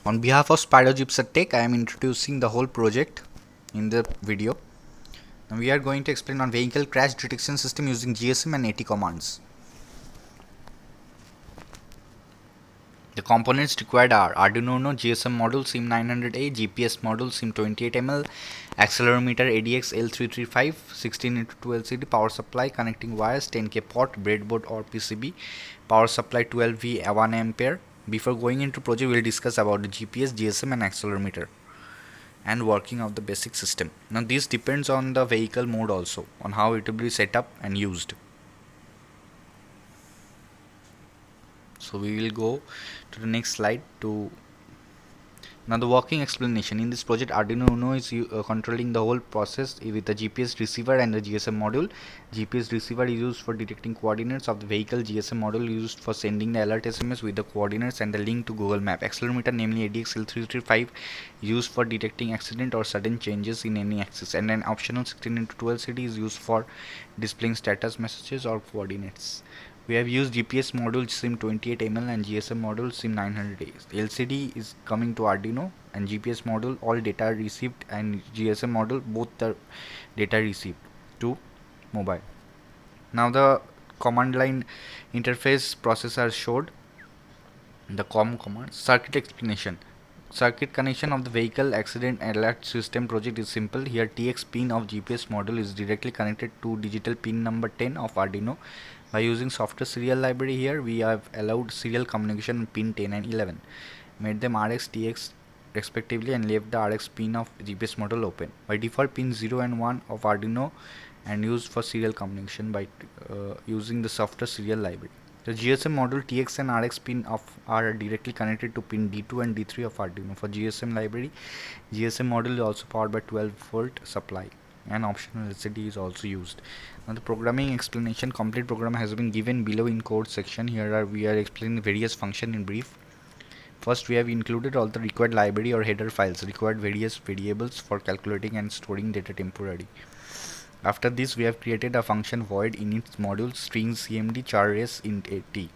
On behalf of Spider Gypsum Tech, I am introducing the whole project in the video. Now we are going to explain on vehicle crash detection system using GSM and AT commands. The components required are Arduino Uno GSM module SIM900A, GPS module SIM28ml, accelerometer ADX L335, 16x2 LCD, power supply, connecting wires, 10K port, breadboard or PCB, power supply 12V 1 ampere. Before going into project, we will discuss about the GPS, GSM and accelerometer and working of the basic system. Now this depends on the vehicle mode also, on how it will be set up and used. So we will go to the next slide to now the working explanation. In this project, Arduino Uno is controlling the whole process with the GPS receiver and the GSM module. GPS receiver is used for detecting coordinates of the vehicle. GSM module used for sending the alert SMS with the coordinates and the link to Google Map. Accelerometer, namely ADXL335, used for detecting accident or sudden changes in any axis. And an optional 16x12 LCD is used for displaying status messages or coordinates. We have used GPS module SIM28ml and GSM module SIM900A. LCD is coming to Arduino and GPS module all data received and GSM module both the data received to mobile. Now the command line interface processor showed the COM command. Circuit explanation. Circuit connection of the vehicle accident alert system project is simple. Here TX pin of GPS module is directly connected to digital pin number 10 of Arduino. By using software serial library here, we have allowed serial communication on pin 10 and 11. Made them RX, TX respectively and left the RX pin of GPS module open. By default, pin 0 and 1 of Arduino and used for serial communication by using the software serial library. The GSM module TX and RX pin are directly connected to pin D2 and D3 of Arduino. For GSM library, GSM module is also powered by 12-volt supply. An optional LCD is also used. Now the programming explanation, complete program has been given below in code section. Here we are explaining various functions in brief. First, we have included all the required library or header files, required various variables for calculating and storing data temporarily. After this, we have created a function void init module string cmd char res int at.